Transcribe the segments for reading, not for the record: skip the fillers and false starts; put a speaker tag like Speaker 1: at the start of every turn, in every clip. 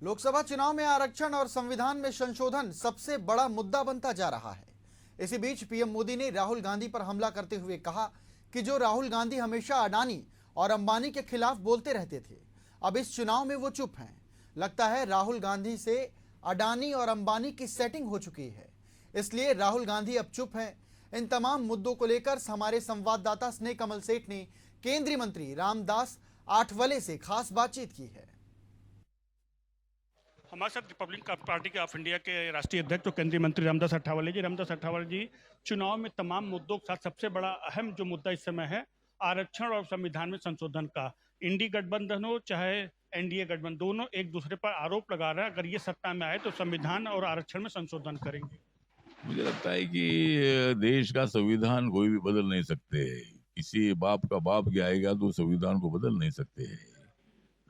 Speaker 1: लोकसभा चुनाव में आरक्षण और संविधान में संशोधन सबसे बड़ा मुद्दा बनता जा रहा है। इसी बीच पीएम मोदी ने राहुल गांधी पर हमला करते हुए कहा कि जो राहुल गांधी हमेशा अडानी और अंबानी के खिलाफ बोलते रहते थे, अब इस चुनाव में वो चुप हैं। लगता है राहुल गांधी से अडानी और अंबानी की सेटिंग हो चुकी है, इसलिए राहुल गांधी अब चुप हैं। इन तमाम मुद्दों को लेकर हमारे संवाददाता स्नेह कमल सेठ ने केंद्रीय मंत्री रामदास आठवले से खास बातचीत की है।
Speaker 2: हमारे साथ रिपब्लिक पार्टी के ऑफ इंडिया के राष्ट्रीय अध्यक्ष और केंद्रीय मंत्री रामदास अठावले जी चुनाव में तमाम मुद्दों के साथ सबसे बड़ा अहम जो मुद्दा इस समय है आरक्षण और संविधान में संशोधन का। इंडी गठबंधन हो चाहे एनडीए गठबंधन, दोनों एक दूसरे पर आरोप लगा रहे हैं अगर ये सत्ता में आए तो संविधान और आरक्षण में संशोधन करेंगे।
Speaker 3: मुझे लगता है कि देश का संविधान कोई भी बदल नहीं सकते। किसी बाप का बाप क्या आएगा तो संविधान को बदल नहीं सकते।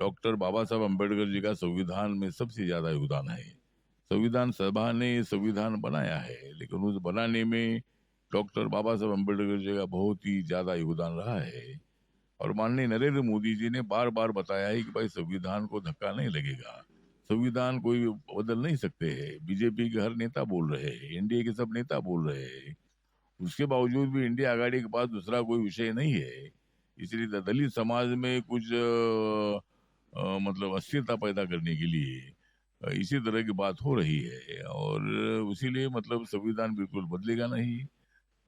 Speaker 3: डॉक्टर बाबा साहब अम्बेडकर जी का संविधान में सबसे ज्यादा योगदान है। संविधान सभा ने संविधान बनाया है, लेकिन उस बनाने में डॉक्टर बाबा साहब अम्बेडकर जी का बहुत ही ज्यादा योगदान रहा है। और माननीय नरेंद्र मोदी जी ने बार बार बताया है कि भाई संविधान को धक्का नहीं लगेगा, संविधान कोई बदल नहीं सकते हैं। बीजेपी के हर नेता बोल रहे हैं, एनडीए के सब नेता बोल रहे हैं, उसके बावजूद भी इंडिया आघाड़ी के पास दूसरा कोई विषय नहीं है। इसलिए दलित समाज में कुछ मतलब अस्थिरता पैदा करने के लिए इसी तरह की बात हो रही है। और इसीलिए मतलब संविधान बिल्कुल बदलेगा नहीं।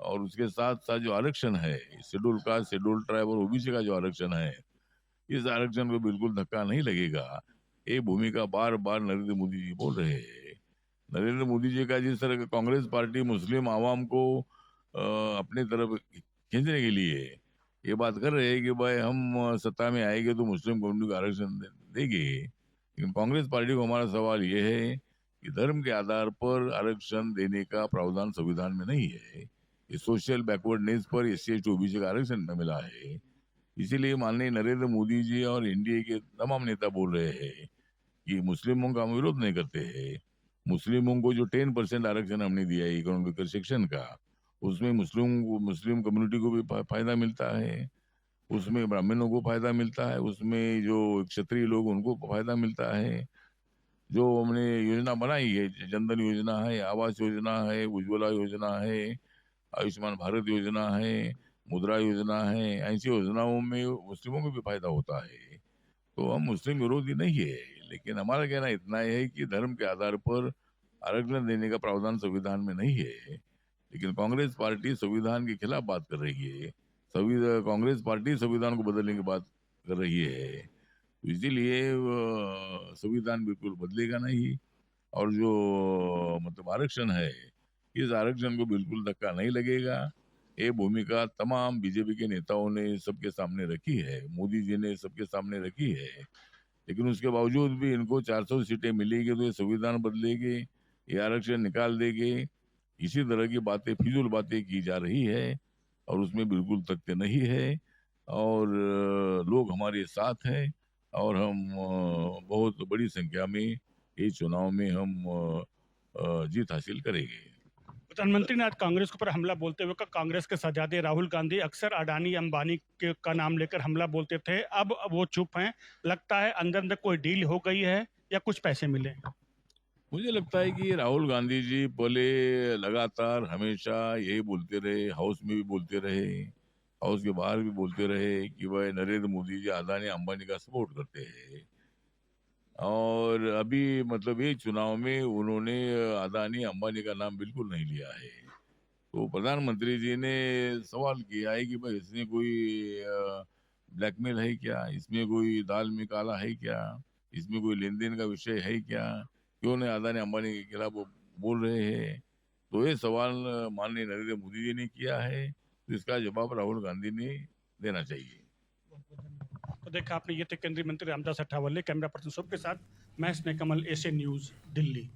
Speaker 3: और उसके साथ साथ जो आरक्षण है, शेड्यूल कास्ट, शेड्यूल ट्राइब और ओबीसी का जो आरक्षण है, इस आरक्षण को बिल्कुल धक्का नहीं लगेगा। ये भूमिका बार बार नरेंद्र मोदी जी बोल रहे हैं। नरेंद्र मोदी जी का जिस तरह का कांग्रेस पार्टी मुस्लिम आवाम को अपनी तरफ खींचने के लिए ये बात कर रहे हैं कि भाई हम सत्ता में आएंगे तो मुस्लिम कम्युनिटी को आरक्षण देंगे, लेकिन कांग्रेस पार्टी को हमारा सवाल ये है कि धर्म के आधार पर आरक्षण देने का प्रावधान संविधान में नहीं है। ये सोशल बैकवर्डनेस पर एससी ओबीसी का आरक्षण में मिला है। इसीलिए माननीय नरेंद्र मोदी जी और एनडीए के तमाम नेता बोल रहे हैं कि मुस्लिमों का हम विरोध नहीं करते हैं। मुस्लिमों को जो 10% आरक्षण हमने दिया है इकोनॉमिकल सेक्शन का, उसमें मुस्लिम कम्युनिटी को भी फायदा मिलता है, उसमें ब्राह्मणों को फायदा मिलता है, उसमें जो क्षत्रिय लोग उनको फायदा मिलता है। जो हमने योजना बनाई है, जनधन योजना है, आवास योजना है, उज्ज्वला योजना है, आयुष्मान भारत योजना है, मुद्रा योजना है, ऐसी योजनाओं में मुस्लिमों को भी फायदा होता है। तो हम मुस्लिम विरोधी नहीं है, लेकिन हमारा कहना इतना है कि धर्म के आधार पर आरक्षण देने का प्रावधान संविधान में नहीं है। लेकिन कांग्रेस पार्टी संविधान के खिलाफ बात कर रही है। कांग्रेस पार्टी संविधान को बदलने की बात कर रही है। तो इसीलिए संविधान बिल्कुल बदलेगा नहीं। और जो मतलब आरक्षण है, इस आरक्षण को बिल्कुल धक्का नहीं लगेगा। ये भूमिका तमाम बीजेपी के नेताओं ने सबके सामने रखी है, मोदी जी ने सबके सामने रखी है। लेकिन उसके बावजूद भी इनको 400 सीटें मिलेगी तो ये संविधान बदलेंगे, ये आरक्षण निकाल देंगे, इसी तरह की बातें, फिजूल बातें की जा रही है और उसमें बिल्कुल तथ्य नहीं है। और लोग हमारे साथ हैं और हम बहुत बड़ी संख्या में ये चुनाव में हम जीत हासिल करेंगे।
Speaker 2: प्रधानमंत्री ने आज कांग्रेस के ऊपर हमला बोलते हुए कहा कांग्रेस के शहजादे राहुल गांधी अक्सर अडानी अंबानी का नाम लेकर हमला बोलते थे, अब वो चुप हैं। लगता है अंदर अंदर कोई डील हो गई है या कुछ पैसे मिले।
Speaker 3: मुझे लगता है कि राहुल गांधी जी पहले लगातार हमेशा यही बोलते रहे, हाउस में भी बोलते रहे, हाउस के बाहर भी बोलते रहे कि भाई नरेंद्र मोदी जी अदानी अंबानी का सपोर्ट करते हैं। और अभी मतलब ये चुनाव में उन्होंने अदानी अंबानी का नाम बिल्कुल नहीं लिया है। तो प्रधानमंत्री जी ने सवाल किया है कि भाई इसमें कोई ब्लैकमेल है क्या, इसमें कोई दाल में काला है क्या, इसमें कोई लेन देन का विषय है क्या, क्यों नहीं अदानी अंबानी के खिलाफ वो बोल रहे हैं। तो ये सवाल माननीय नरेंद्र मोदी जी ने किया है, तो इसका जवाब राहुल गांधी ने देना चाहिए।
Speaker 2: तो देखा आपने, ये थे केंद्रीय मंत्री रामदास अठावले। कैमरा पर्सन शुभ के साथ मैं स्नेह कमल, एशियन न्यूज, दिल्ली।